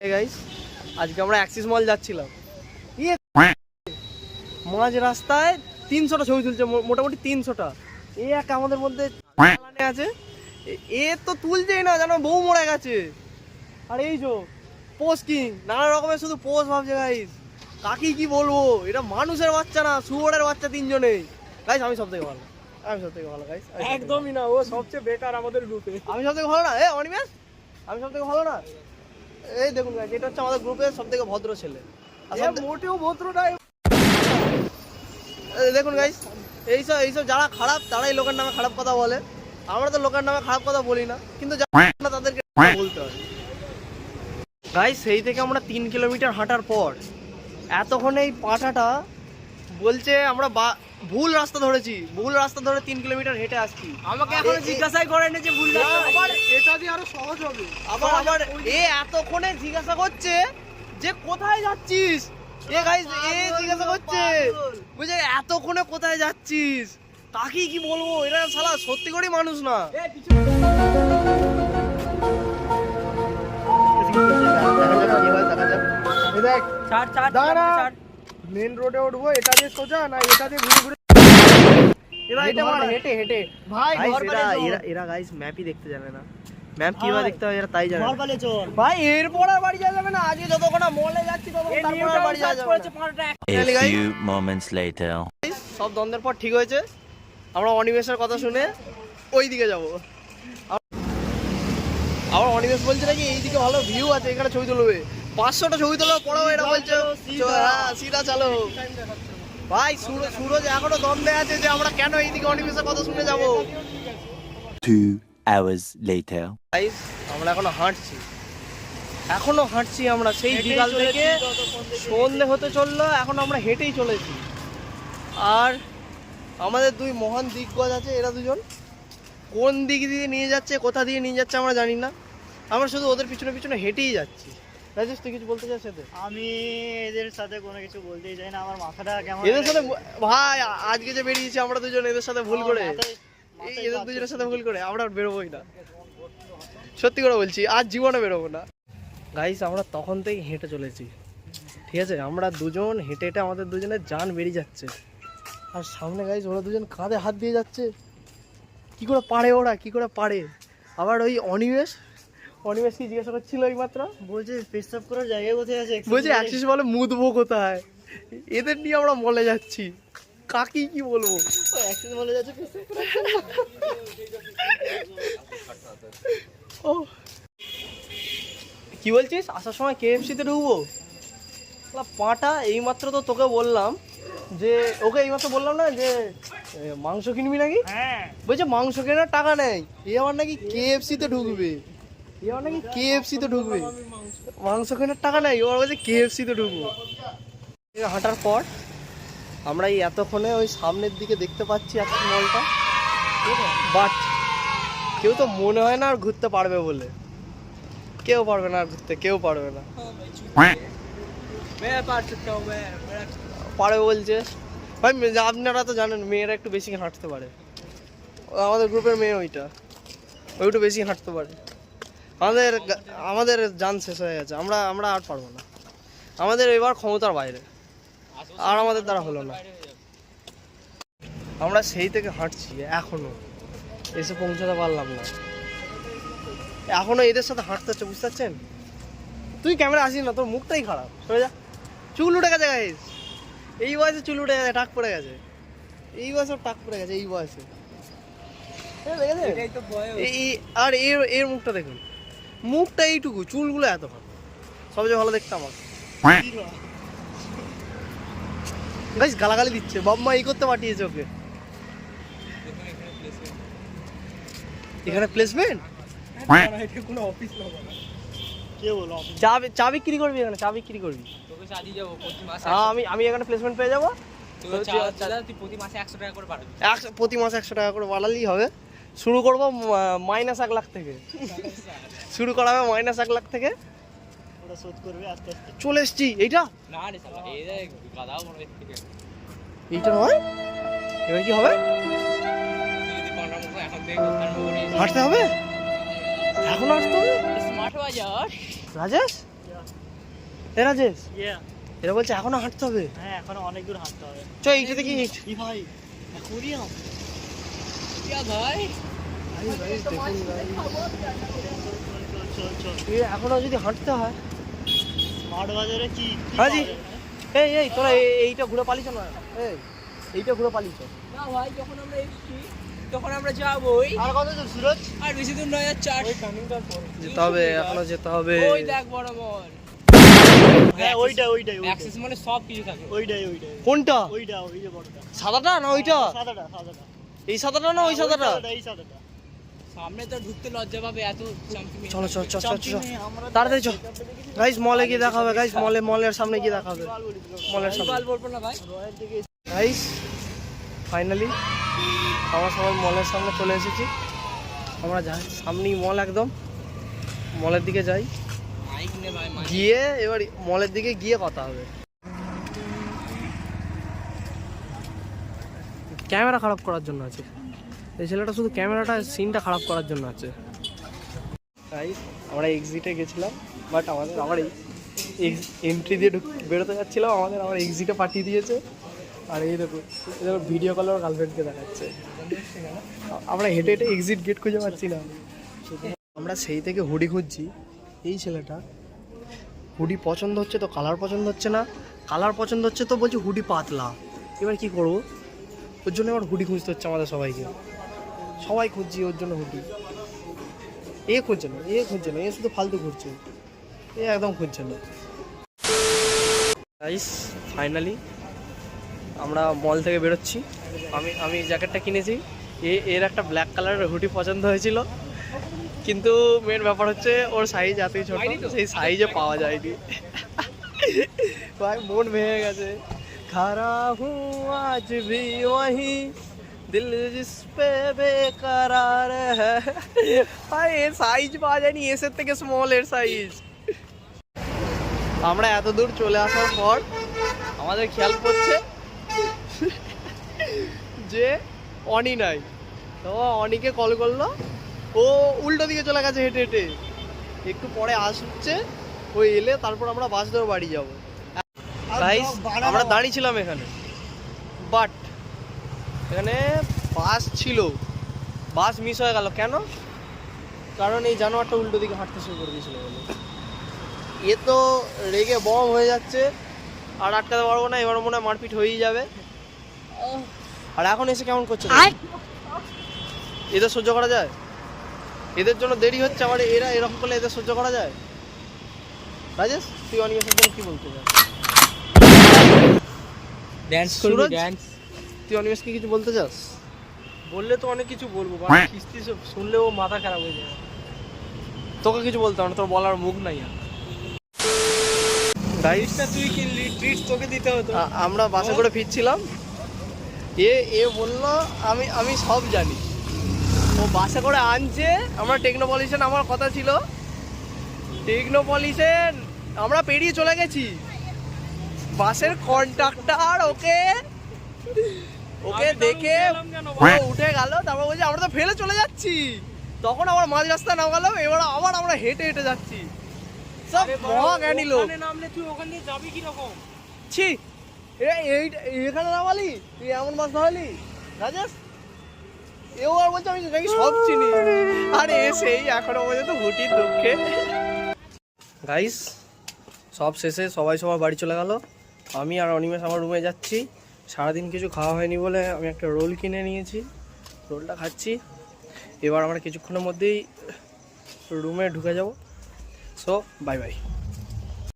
Guys আজকে আমরা Axis মল যাচ্ছিলাম, মাঝ রাস্তায় 300টা ছবি তুলছে, মোটামুটি 300টা। এক আমাদের মধ্যে আছে, এ তো তুলছেই না, যেন বউ মরে গেছে। আর এই যে পোজ কিং, নানা রকমের শুধু পোজ ভাবছে। গাইস কাকি কি বলবো, এটা মানুষের বাচ্চা না, শুয়োরের বাচ্চা তিনজনেই। গাইস আমি সব থেকে ভালো, আমি সব থেকে ভালো। গাইস একদমই না, ও সবচেয়ে বেকার আমাদের গ্রুপে। আমি সব থেকে ভালো না, অনিমেষ আমি সব থেকে ভালো না। এই দেখুন গাইস, এটা হচ্ছে আমাদের গ্রুপের সব থেকে ভদ্র ছেলে। মোটেও ভদ্র নয়। দেখুন গাইস, এইসব যারা খারাপ তারাই লোকের নামে খারাপ কথা বলে। আমরা তো লোকের নামে খারাপ কথা বলি না, কিন্তু যারা তাদেরকে বলতে হয়। গাইস সেই থেকে আমরা 3 কিলোমিটার হাঁটার পর এতক্ষণ এই পাঠাটা বলছে আমরা ভুল রাস্তা ধরেছি, ভুল রাস্তা ধরে 3 কিলোমিটার হেঁটে আসছি। আমাকে এখনো জিজ্ঞাসাই করেনি যে ভুল রাস্তা, আবার এটা দিয়ে আরো সহজ হবে। আবার এতক্ষণে জিজ্ঞাসা করছে যে কোথায় যাচ্ছিস। গাইস জিজ্ঞাসা করছে, বুঝে এতক্ষণে কোথায় যাচ্ছিস, কাকি কি বলবো, এরা শালা সত্যি করেই মানুষ না। মেন রোডে উঠবো, এটা দিয়ে সোজা না এটা দিয়ে ঘুরে ঘুরে হেঁটে হেঁটে ভাই এরা গাইস ম্যাপই দেখতে জানে না, ম্যাপ কিভাবে দেখতে হয় এরা তাই জানে না। ভাই এরপর আর বাড়ি যাওয়া যাবে না, আজকে যতক্ষণ মলে যাচ্ছি ততক্ষণ তারপর আর বাড়ি যাওয়া যাবে না। A few moments later. সব দ্বন্দ্বের পর ঠিক হয়েছে, আমরা অনিমেষের কথা শুনে ওই দিকে যাবো। আবার অনিমেষ বলছে নাকি এইদিকে ভালো ভিউ আছে, এখানে ছবি তুলবে। 500টা ছবি তোলার পরেও এরা বলছে সিধা চালো। ভাই সুরজ এখনো দ্বন্দ্বে আছে যে আমরা কেন এইদিকে অনিমেষের কথা শুনে যাবো। 2 hours later. গাইস আমরা এখনো হাঁটছি আমরা সেই বিকাল থেকে সন্ধে হতে চললো, এখন আমরা হেঁটেই চলেছি। আর আমাদের দুই মহান দিগ্গজ আছে, এরা দুজন কোন দিক দিয়ে নিয়ে যাচ্ছে, কোথা দিয়ে নিয়ে যাচ্ছে আমরা জানি না, আমরা শুধু ওদের পিছনে পিছনে হেঁটেই যাচ্ছি। রাজেশ তুই কিছু বলতে চাস সাথে? আমি এদের সাথে কোনো কিছু বলতেই চাই না, আমার মাথাটা কেমন এদের সাথে ভাই আজকে যে বেরিয়েছি আমরা দুজন এদের সাথে ভুল করে, এদের দুজনের সাথে ভুল করে আমরা বেরোবোই না, সত্যি করে বলছি, আজ জীবনে বেরোবো না। গাইস আমরা তখন থেকেই হেঁটে চলেছি, ঠিক আছে, আমরা দুজন হেঁটে হেঁটে আমাদের দুজনের জান বেরিয়ে যাচ্ছে। আর সামনে গাইস ওরা দুজন কাঁধে হাত দিয়ে যাচ্ছে, কি করে পারে ওরা, কি করে পারে। আবার ওই অনিমেষ কি জিজ্ঞাসা করছিল এই মাত্র, বলছে পেশাব করার জায়গা কোথায় আছে, বলছে অ্যাক্সিস বলে মুদবো কোথায়। এদের নিয়ে আমরা মলে যাচ্ছি, কাকি কি বলবো। অ্যাক্সিস বলে যাচ্ছে পেশাব করার ও কি বলছিস, আসার সময় KFC-তে ঢুকবো? পাটা এইমাত্র তো তোকে বললাম যে, ওকে এইমাত্র বললাম না যে মাংস কিনবি নাকি, হ্যাঁ বলছে মাংস কেনার টাকা নেই, এ আমার নাকি KFC-তে ঢুকবে, মাংস কেনার টাকা নেই, ওর বলছে KFC-তে ঢুকবো। হাঁটার পর আমরা এই এতক্ষণে ওই সামনের দিকে দেখতে পাচ্ছি একটা মলটা, বাট কেউ তো মনে হয় না আর ঘুরতে পারবে বলে, কেউ পারবে না আর ঘুরতে, কেউ পারবে না। পারবে বলছে ভাই, আপনারা তো জানেন মেয়েরা একটু বেশি হাঁটতে পারে, আমাদের গ্রুপের মেয়ে ওই একটু বেশি হাঁটতে পারে। আমাদের জান শেষ হয়ে গেছে, আমরা আর পারবো না, আমাদের এবার ক্ষমতার বাইরে, আর আমাদের দ্বারা হলো না। আমরা সেই থেকে হাঁটছি, এখনো এসে পৌঁছাতে পারলাম না, এখনো এদের সাথে হাঁটতে হচ্ছে, বুঝতে পারছেন। তুই ক্যামেরা আসিস না, তোর মুখটাই খারাপ, সরে যা। চুল উঠে গেছে গাইস, এই বয়সে চুল উঠে গেছে, টাক পড়ে গেছে, এই বয়সে টাক পড়ে গেছে, এই বয়সে। আর এর মুখটা দেখুন, মুখটা এইটুকু, চুলগুলো এত ভালো, সবচেয়ে ভালো দেখতে আমার। গাইস গালাগালি দিচ্ছে, বাবা এই করতে পাঠিয়েছে ওকে। এখানে প্লেসমেন্ট, কোনো অফিস না, কে বলো চা বিক্রি করবি, এখানে চা বিক্রি করবি, আমি এখানে প্লেসমেন্ট পেয়ে যাবো, প্রতি মাসে 100 টাকা করে বাড়বে, প্রতি মাসে 100 টাকা করে বাড়ালেই হবে। শুরু করবো -1 লাখ থেকে, শুরু করা হবে -1 লাখ থেকে, ওটা শোধ করবে আস্তে আস্তে। চলে এসছি এইটা, না রে শালা এই যে গাদাও মনে হচ্ছে, এইটা নয়, এবার কি হবে, যদি কন্ট্রাক্ট মুখ এখন থেকে করতে হবে, হাঁটতে হবে, এখন হাঁটতে হবে। স্মার্ট বাজার রাজেশ এ রাজেশ, ইয়া এরা বলছে এখনো হাঁটতে হবে। হ্যাঁ এখনো অনেক দূর হাঁটতে হবে। চ এইটা দেখি হিট। কি ভাই অ্যাকোরিয়াম क्या भाई চল চল এখনো যদি হাঁটতে হয়। স্মার্ট বাজারে কি হাজি এই তোরা এইটা ঘুরে পালিছ না, এইটা ঘুরে পালিছ না ভাই, যখন আমরা এসেছি তখন আমরা যাবই। আর কত দূর সুরজ? আর বেশি দূর নয়, আর 4 যেতে হবে, এখনো যেতে হবে। ওই দেখ বড় মল। হ্যাঁ ওইটাই অ্যাক্সেস মানে সব কিছু থাকে। ওইটাই কোনটা? ওই যে বড়টা। সাদাটা না ওইটা? সাদাটা এই সাদাটা না ওই সাদাটা? এই সাদাটা। সামনে তো ঢুকতে লজ্জা পাবে এত চামচি। চলো তাড়াতাড়ি চল গাইস, মলে গিয়ে দেখা হবে। গাইস মলের সামনে গিয়ে দেখা হবে। মলের সামনে বাল বলবো না ভাই। গাইস ফাইনালি আমরা সবাই মলের সামনে চলে এসেছি। আমরা যাই, সামনেই মল, একদম মলের দিকে যাই। মাইক নে ভাই, গিয়ে এবার মলের দিকে গিয়ে কথা হবে। ক্যামেরা খারাপ করার জন্য আছে এই ছেলেটা, শুধু ক্যামেরাটা সিনটা খারাপ করার জন্য আছে। গাইস আমরা এক্সিটে গেছিলাম, বাট আমাদের আবার এই এন্ট্রি দিয়ে বেরোতে যাচ্ছিলাম, আমাদের আবার এক্সিটে পাঠিয়ে দিয়েছে। আর এই দেখো ভিডিও কলে ওর গার্লফ্রেন্ডকে দেখাচ্ছে। আমরা হেঁটে হেঁটে এক্সিট গেট খুঁজে পাচ্ছি না। আমরা সেই থেকে হুডি খুঁজছি। এই ছেলেটা হুডি পছন্দ হচ্ছে তো কালার পছন্দ হচ্ছে না, কালার পছন্দ হচ্ছে তো বলছি হুডি পাতলা। এবার কি করবো? ওর জন্য এবার হুডি খুঁজতে হচ্ছে আমাদের সবাইকে। সবাই খুঁজছি ওর জন্য হুডি। এ খুঁজছে না, এ শুধু ফালতু ঘুরছে, এ একদম খুঁজছে না। গাইস ফাইনালি আমরা মল থেকে বেরোচ্ছি। আমি জ্যাকেটটা কিনেছি, এর একটা ব্ল্যাক কালারের হুডি পছন্দ হয়েছিল, কিন্তু মেন ব্যাপার হচ্ছে ওর সাইজ এতই ছোট, সেই সাইজে পাওয়া যায়নি। ভাই মন ভেঙে গেছে। খারা হুঁ আজ ভি ওহি দিল জিস পে বেকরার হ্যায়। ভাই এর সাইজ পাওয়া যায়নি, এসের থেকে স্মল এর সাইজ। আমরা এত দূর চলে আসার পর আমাদের খেয়াল পড়ছে যে অনি নাই। তো অনিকে কল করলো, ও উল্টো দিকে চলে গেছে হেঁটে হেঁটে। একটু পরে আসছে, ওই এলে তারপর আমরা বাস ধরে বাড়ি যাবো। গাইস আমরা দাঁড়িয়েছিলাম এখানে, বাট এখানে বাস ছিল, বাস মিস হয়ে গেল। কেন? কারণ এই জানোয়ারটা উল্টো দিকে হাঁটতে শুরু করে দিয়েছিল বলে। এ তো রেগে বম হয়ে যাচ্ছে, আর আটকাতে পারবো না। এবার মনে হয় মারপিট হয়েই যাবে। আর এখন এসে কেমন করছে, এদের সহ্য করা যায়? এদের জন্য দেরি হচ্ছে, আবার এরা এরকম করলে এদের সহ্য করা যায়? রাজেশ তুই অনিমেষের জন্য কি বলতে চাস? ড্যান্স করবি, ড্যান্স। তুই অনিমেষকে কিছু বলতে চাস? বললে তো অনেক কিছু বলবো, কিস্তি শুনলে ও মাথা খারাপ হয়ে যাবে। তোকে কিছু বলতে হবে না, তোর বলার মুখ নাই। গাইসটা তুই কিনলি, ট্রিট তোকে দিতে হতো। আমরা বাসে করে ফিরছিলাম, এ বললো আমি সব জানি। ও বাসে করে আনছে, আমরা টেকনোপলিশন, আমার কথা ছিল টেকনোপলিশন আমরা পেরিয়ে চলে গেছি। বাসের কন্ডাক্টর ওকে দেখে উঠে গেল, তারপর বলছে আমরা তো ফেলে চলে যাচ্ছি। তখন আবার মাঝ রাস্তা নামালাম, এবার আবার আমরা হেঁটে হেঁটে যাচ্ছি। সব মহাজ্ঞানী লোক। নামলে তুই ওখান দিয়ে যাবি কি রকম? ছি, এখানে নামালি তুই, এমন মাছ ধরালি রাজেশ? এও আর বলছে আমি নাকি সব চিনি। আরে সেই এখনো পর্যন্ত হুটির দুঃখে। গাইস সব শেষে সবাই সবার বাড়ি চলে গেল। আমি আর অনিমেষ আমার রুমে যাচ্ছি। সারাদিন কিছু খাওয়া হয়নি বলে আমি একটা রোল কিনে নিয়েছি, রোলটা খাচ্ছি। এবার আমরা কিছুক্ষণের মধ্যেই রুমে ঢুকে যাব। So bye bye.